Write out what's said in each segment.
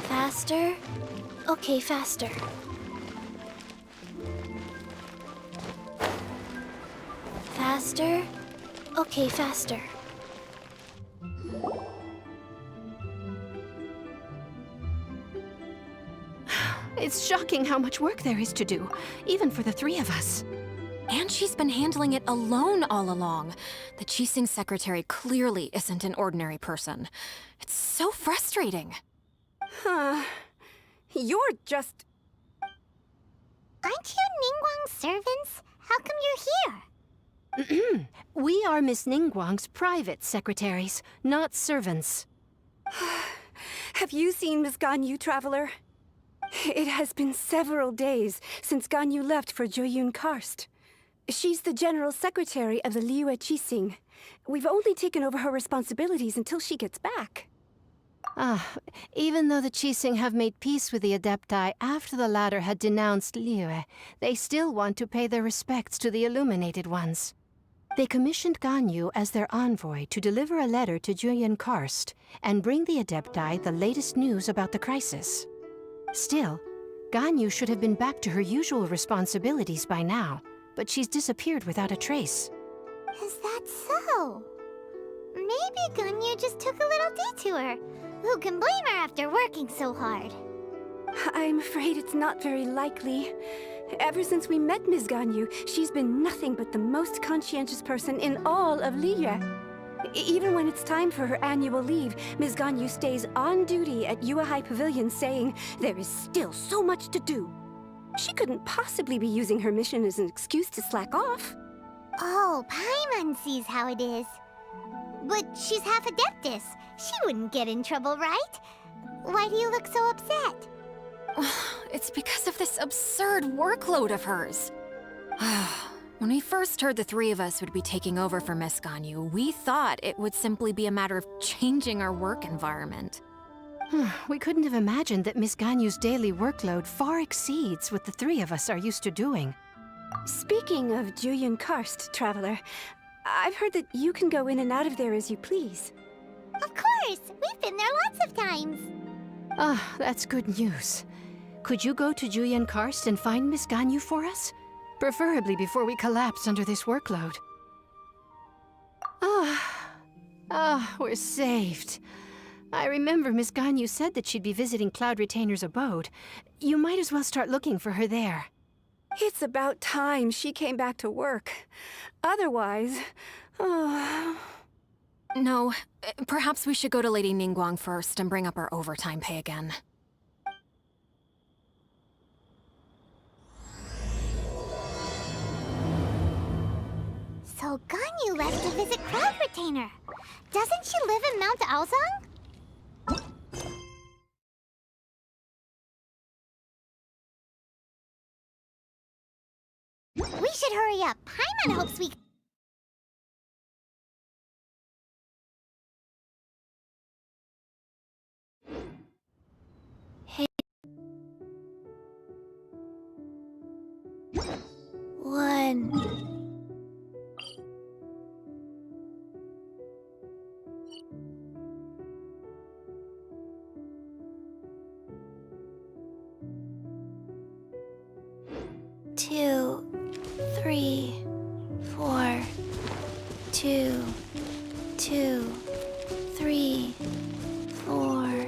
Faster? Okay, faster. Faster? Okay, faster. It's shocking how much work there is to do, even for the three of us. And she's been handling it alone all along. The Qixing secretary clearly isn't an ordinary person. It's so frustrating. You're just... Aren't you Ningguang's servants? How come you're here? We are Miss Ningguang's private secretaries, not servants. Have you seen Miss Ganyu, Traveler? It has been several days since Ganyu left for Joyun Karst. She's the general secretary of the Liyue Qixing. We've only taken over her responsibilities until she gets back. Even though the Qixing have made peace with the Adepti after the latter had denounced Liyue, they still want to pay their respects to the Illuminated ones. They commissioned Ganyu as their envoy to deliver a letter to Joyun Karst and bring the Adepti the latest news about the crisis. Still, Ganyu should have been back to her usual responsibilities by now, but she's disappeared without a trace. Is that so? Maybe Ganyu just took a little detour. Who can blame her after working so hard? I'm afraid it's not very likely. Ever since we met Ms. Ganyu, she's been nothing but the most conscientious person in all of Liyue. Even when it's time for her annual leave, Ms. Ganyu stays on duty at Yuehai Pavilion saying there is still so much to do. She couldn't possibly be using her mission as an excuse to slack off. Oh, Paimon sees how it is. But she's half Adeptus. She wouldn't get in trouble, right? Why do you look so upset? It's because of this absurd workload of hers. When we first heard the three of us would be taking over for Miss Ganyu, we thought it would simply be a matter of changing our work environment. We couldn't have imagined that Miss Ganyu's daily workload far exceeds what the three of us are used to doing. Speaking of Joyun Karst, Traveler, I've heard that you can go in and out of there as you please. Of course! We've been there lots of times! That's good news. Could you go to Joyun Karst and find Miss Ganyu for us? Preferably before we collapse under this workload. We're saved. I remember Miss Ganyu said that she'd be visiting Cloud Retainer's abode. You might as well start looking for her there. It's about time she came back to work. Otherwise... No, perhaps we should go to Lady Ningguang first and bring up our overtime pay again. So Ganyu left to visit Cloud Retainer. Doesn't she live in Mount Aozang? We should hurry up. Paimon hopes we... Hey. 1. 2, 3, 4, 2, 2, 3, 4.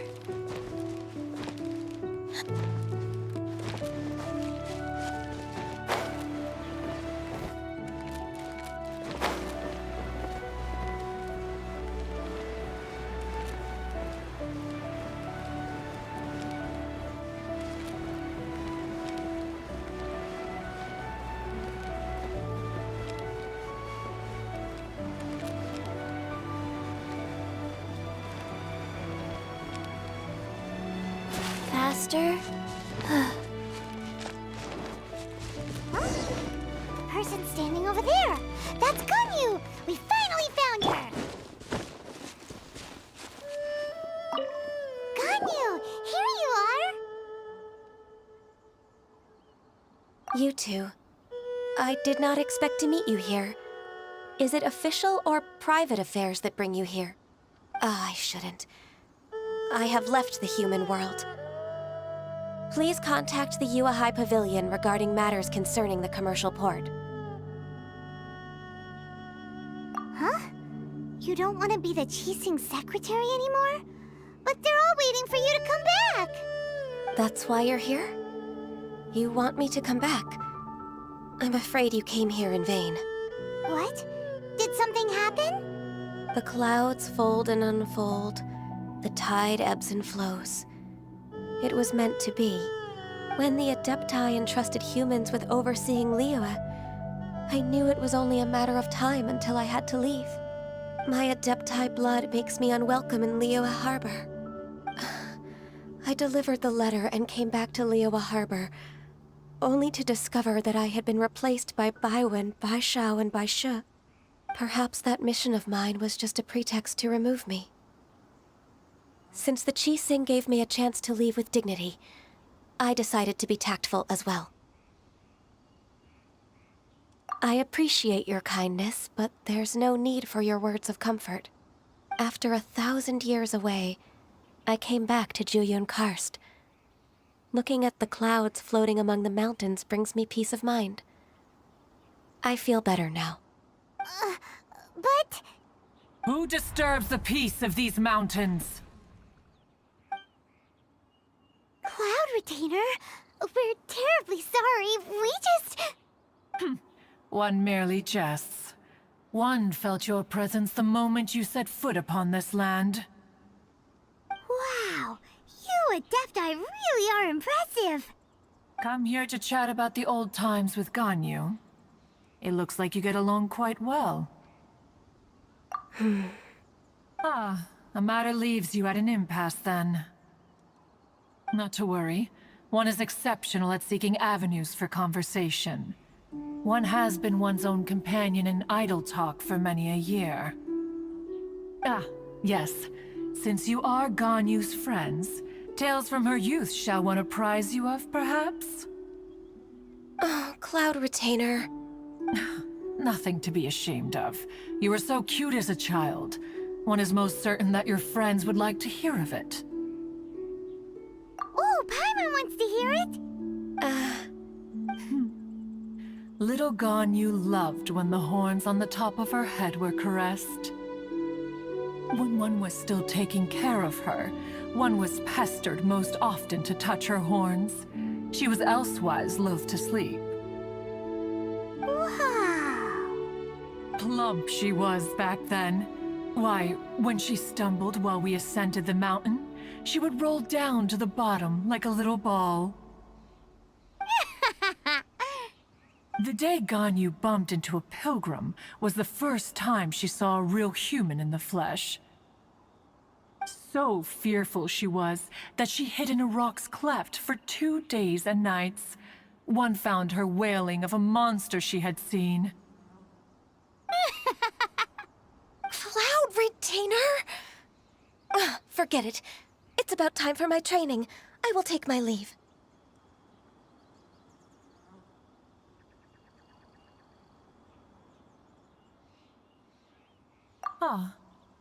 faster. Person standing over there. That's Ganyu. We finally found her. Ganyu, here you are. You two. I did not expect to meet you here. Is it official or private affairs that bring you here? I shouldn't. I have left the human world. Please contact the Yua High Pavilion regarding matters concerning the commercial port. Huh? You don't want to be the Qixing secretary anymore? But they're all waiting for you to come back! That's why you're here? You want me to come back? I'm afraid you came here in vain. What? Did something happen? The clouds fold and unfold. The tide ebbs and flows. It was meant to be. When the Adepti entrusted humans with overseeing Liyue, I knew it was only a matter of time until I had to leave. My Adepti blood makes me unwelcome in Liyue Harbor. I delivered the letter and came back to Liyue Harbor, only to discover that I had been replaced by Baiwen, Bai Xiao, and Bai Shi. Perhaps that mission of mine was just a pretext to remove me. Since the Qixing gave me a chance to leave with dignity, I decided to be tactful as well. I appreciate your kindness, but there's no need for your words of comfort. After 1,000 years away, I came back to Jueyun Karst. Looking at the clouds floating among the mountains brings me peace of mind. I feel better now. But... Who disturbs the peace of these mountains? Cloud Retainer, we're terribly sorry. We just... One merely jests. One felt your presence the moment you set foot upon this land. Wow, you Adepti really are impressive. Come here to chat about the old times with Ganyu. It looks like you get along quite well. A matter leaves you at an impasse then. Not to worry. One is exceptional at seeking avenues for conversation. One has been one's own companion in idle talk for many a year. Yes. Since you are Ganyu's friends, tales from her youth shall one apprise you of, perhaps? Oh, Cloud Retainer. Nothing to be ashamed of. You were so cute as a child. One is most certain that your friends would like to hear of it. Oh, Paimon wants to hear it. Little Ganyu loved when the horns on the top of her head were caressed. When one was still taking care of her, one was pestered most often to touch her horns. She was elsewise loath to sleep. Wow. Plump she was back then. Why, when she stumbled while we ascended the mountain, she would roll down to the bottom like a little ball. The day Ganyu bumped into a pilgrim was the first time she saw a real human in the flesh. So fearful she was that she hid in a rock's cleft for 2 days and nights. One found her wailing of a monster she had seen. Cloud Retainer? Forget it. It's about time for my training. I will take my leave.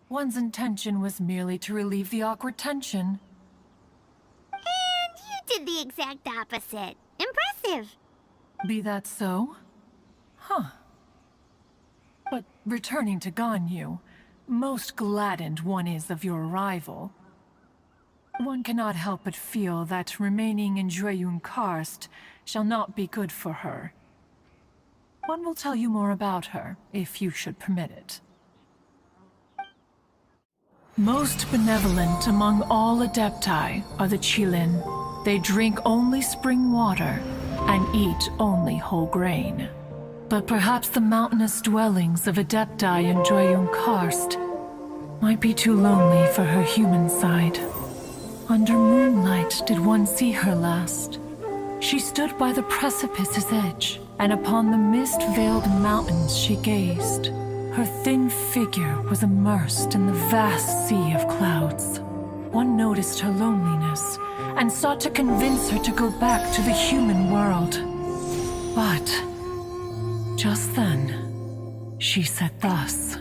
One's intention was merely to relieve the awkward tension. And you did the exact opposite. Impressive. Be that so? But returning to Ganyu, most gladdened one is of your arrival. One cannot help but feel that remaining in Jueyun Karst shall not be good for her. One will tell you more about her, if you should permit it. Most benevolent among all Adepti are the Qilin. They drink only spring water and eat only whole grain. But perhaps the mountainous dwellings of Adepti in Jueyun Karst might be too lonely for her human side. Under moonlight did one see her last. She stood by the precipice's edge, and upon the mist-veiled mountains she gazed. Her thin figure was immersed in the vast sea of clouds. One noticed her loneliness, and sought to convince her to go back to the human world. But just then, she said thus.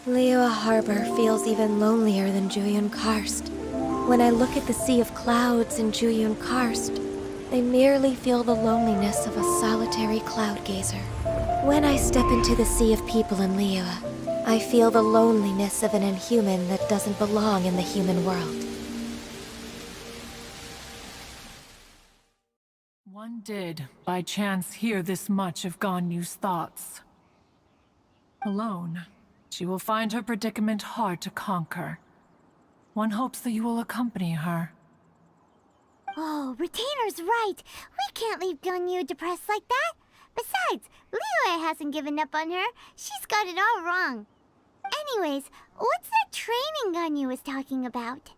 Liyue Harbor feels even lonelier than Jueyun Karst. When I look at the sea of clouds in Jueyun Karst, I merely feel the loneliness of a solitary cloud gazer. When I step into the sea of people in Liyue, I feel the loneliness of an inhuman that doesn't belong in the human world. One did, by chance, hear this much of Ganyu's thoughts. Alone, she will find her predicament hard to conquer. One hopes that you will accompany her. Oh, Retainer's right. We can't leave Ganyu depressed like that. Besides, Liyue hasn't given up on her. She's got it all wrong. Anyways, what's that training Ganyu was talking about?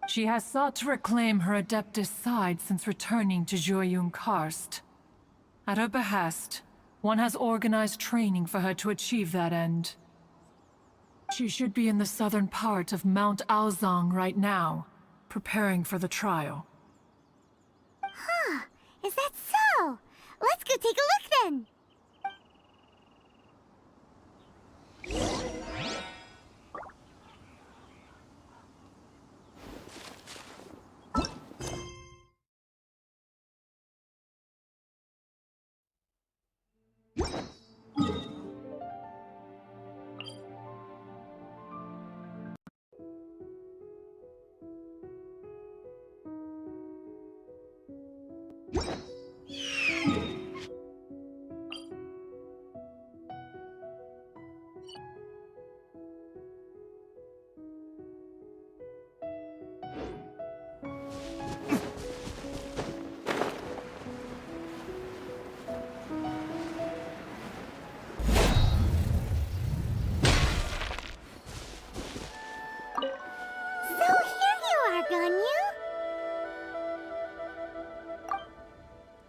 She has sought to reclaim her Adeptus side since returning to Jueyun Karst. At her behest, one has organized training for her to achieve that end. She should be in the southern part of Mount Aozang right now, preparing for the trial. Huh, is that so? Let's go take a look then!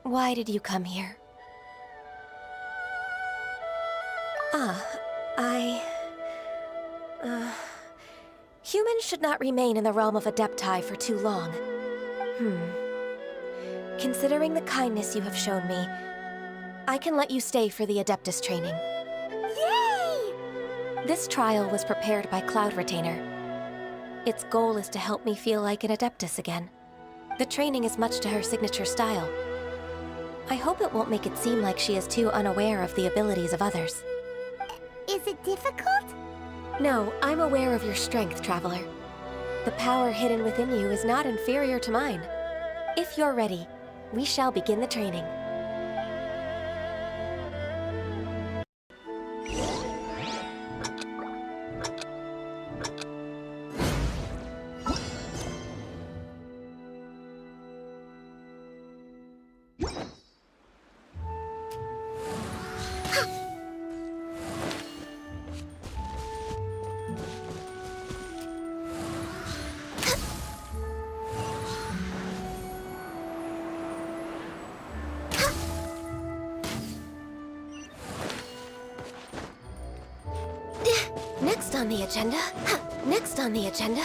Why did you come here? Humans should not remain in the realm of Adepti for too long. Considering the kindness you have shown me, I can let you stay for the Adeptus training. Yay! This trial was prepared by Cloud Retainer. Its goal is to help me feel like an Adeptus again. The training is much to her signature style. I hope it won't make it seem like she is too unaware of the abilities of others. Is it difficult? No, I'm aware of your strength, Traveler. The power hidden within you is not inferior to mine. If you're ready, we shall begin the training. Next on the agenda. Next on the agenda.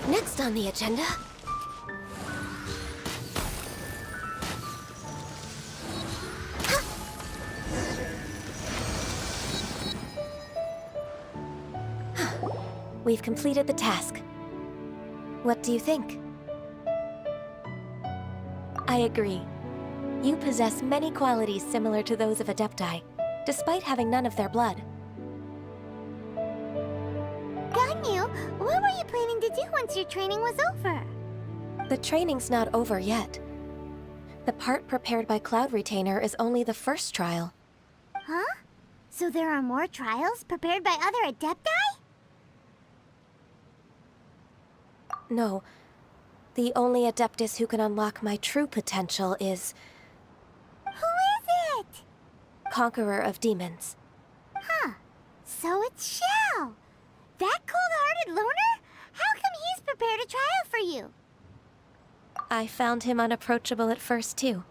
Next on the agenda... We've completed the task. What do you think? I agree. You possess many qualities similar to those of Adepti, despite having none of their blood. Ganyu, what were you planning to do once your training was over? The training's not over yet. The part prepared by Cloud Retainer is only the first trial. Huh? So there are more trials prepared by other Adepti? No. The only Adeptus who can unlock my true potential is... Who is it? Conqueror of Demons. Huh. So it's Xiao. That cold-hearted loner? How come he's prepared a trial for you? I found him unapproachable at first, too.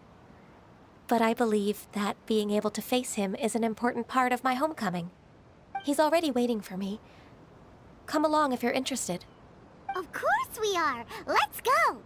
But I believe that being able to face him is an important part of my homecoming. He's already waiting for me. Come along if you're interested. Of course we are! Let's go!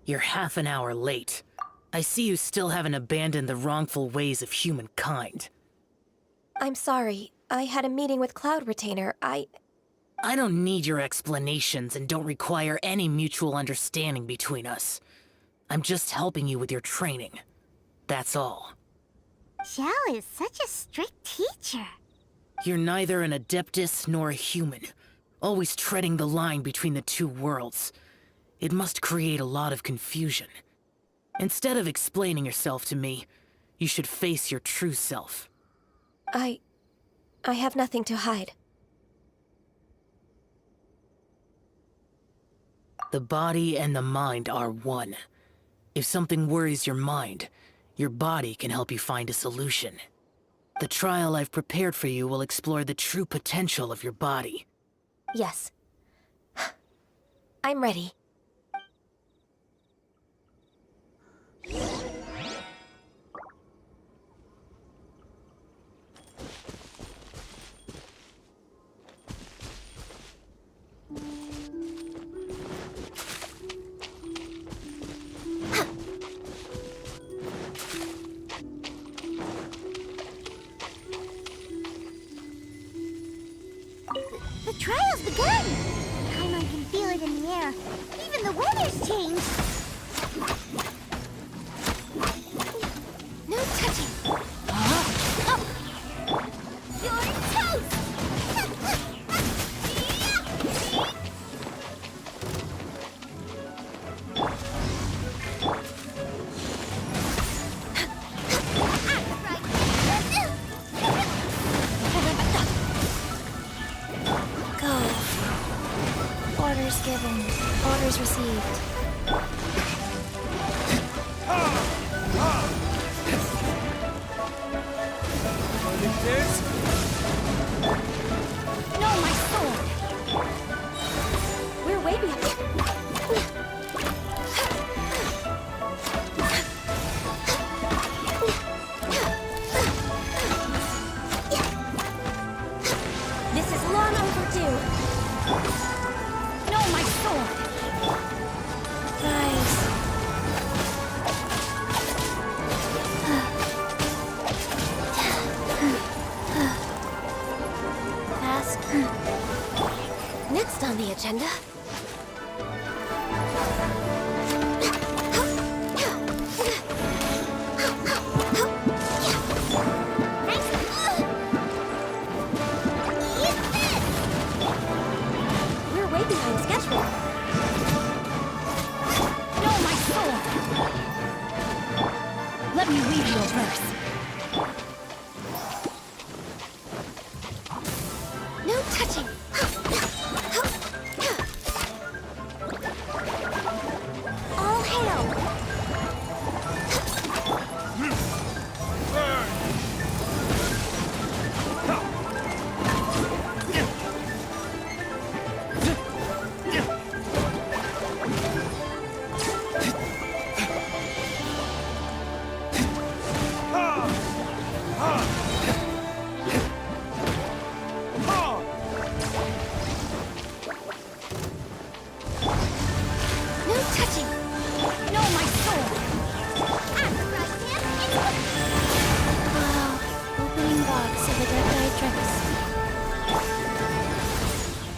You're half an hour late. I see you still haven't abandoned the wrongful ways of humankind. I'm sorry. I had a meeting with Cloud Retainer. I don't need your explanations and don't require any mutual understanding between us. I'm just helping you with your training. That's all. Xiao is such a strict teacher. You're neither an Adeptus nor a human, always treading the line between the two worlds. It must create a lot of confusion. Instead of explaining yourself to me, you should face your true self. I have nothing to hide. The body and the mind are one. If something worries your mind, your body can help you find a solution. The trial I've prepared for you will explore the true potential of your body. Yes. I'm ready. The trial's begun! Paimon can feel it in the air. Even the weather's changed. No touching! You're toast! Orders given. Orders received. No, my sword! We're way behind. This is long overdue. No, my sword! Guys. Fast. Next on the agenda... No, my sword! Let me read your verse. No touching. All hail. No touching. No, my sword! Wow. Opening box of Adepti tricks.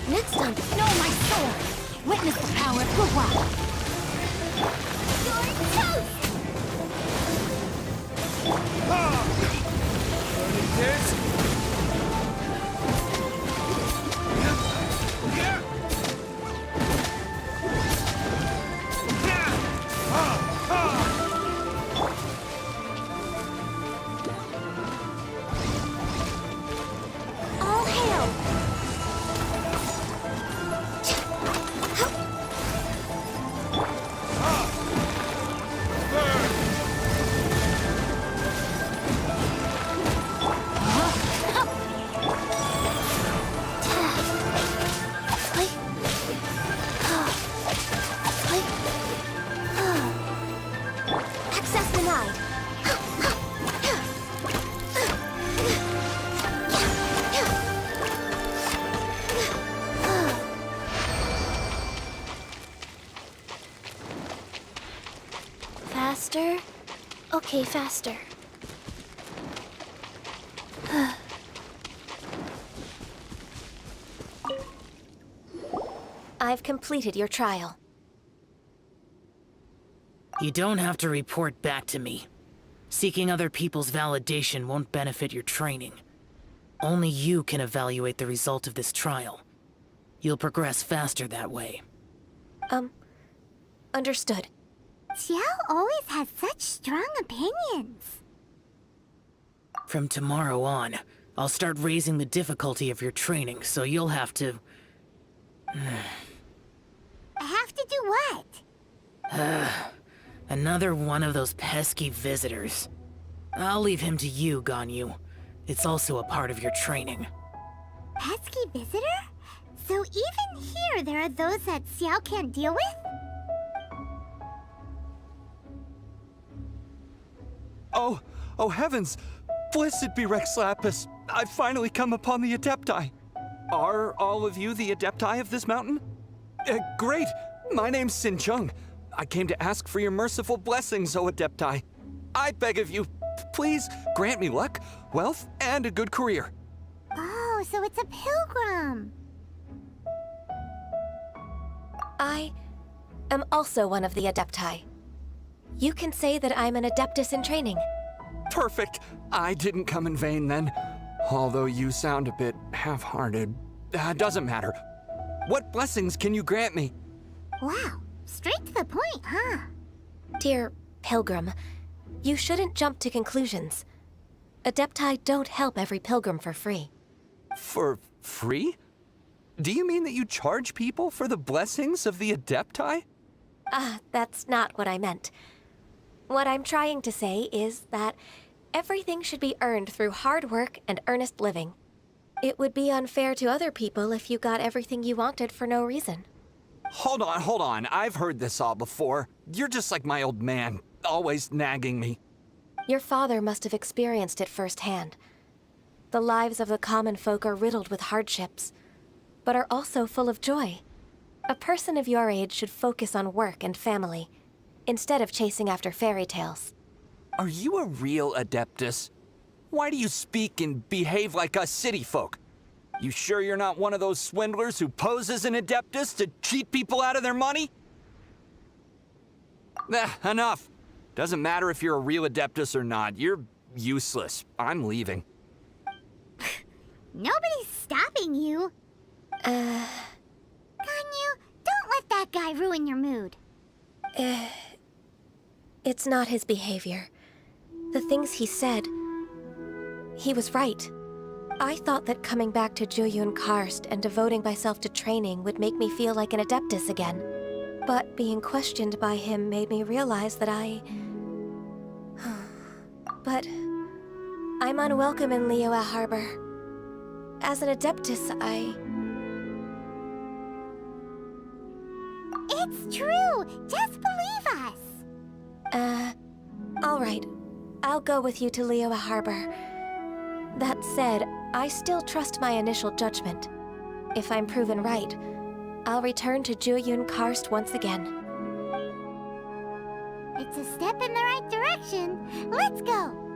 Next time, no, my sword! Witness the power of Guhua! You're toast. All hail. Access denied. Faster? Okay, faster. I've completed your trial. You don't have to report back to me. Seeking other people's validation won't benefit your training. Only you can evaluate the result of this trial. You'll progress faster that way. Understood. Xiao always has such strong opinions. From tomorrow on, I'll start raising the difficulty of your training, so you'll have to... I have to do what? Another one of those pesky visitors. I'll leave him to you, Ganyu. It's also a part of your training. Pesky visitor? So even here there are those that Xiao can't deal with? Oh heavens! Blessed be Rex Lapis! I've finally come upon the Adepti! Are all of you the Adepti of this mountain? Great! My name's Sin Chung. I came to ask for your merciful blessings, O Adepti. I beg of you, please grant me luck, wealth, and a good career. Oh, so it's a pilgrim. I am also one of the Adepti. You can say that I'm an Adeptus in training. Perfect! I didn't come in vain then. Although you sound a bit half-hearted. Doesn't matter. What blessings can you grant me? Wow, straight to the point, huh? Dear Pilgrim, you shouldn't jump to conclusions. Adepti don't help every pilgrim for free. For free? Do you mean that you charge people for the blessings of the Adepti? That's not what I meant. What I'm trying to say is that everything should be earned through hard work and earnest living. It would be unfair to other people if you got everything you wanted for no reason. Hold on. I've heard this all before. You're just like my old man, always nagging me. Your father must have experienced it firsthand. The lives of the common folk are riddled with hardships, but are also full of joy. A person of your age should focus on work and family, instead of chasing after fairy tales. Are you a real Adeptus? Why do you speak and behave like us city folk? You sure you're not one of those swindlers who pose as an Adeptus to cheat people out of their money? Enough. Doesn't matter if you're a real Adeptus or not. You're useless. I'm leaving. Nobody's stopping you. Ganyu, don't guy ruin your mood? It's not his behavior. The things he said... He was right. I thought that coming back to Jueyun Karst and devoting myself to training would make me feel like an Adeptus again. But being questioned by him made me realize that But... I'm unwelcome in Liyue Harbor. As an Adeptus, It's true! Just believe us! Alright. I'll go with you to Liyue Harbor. That said, I still trust my initial judgment. If I'm proven right, I'll return to Jueyun Karst once again. It's a step in the right direction. Let's go!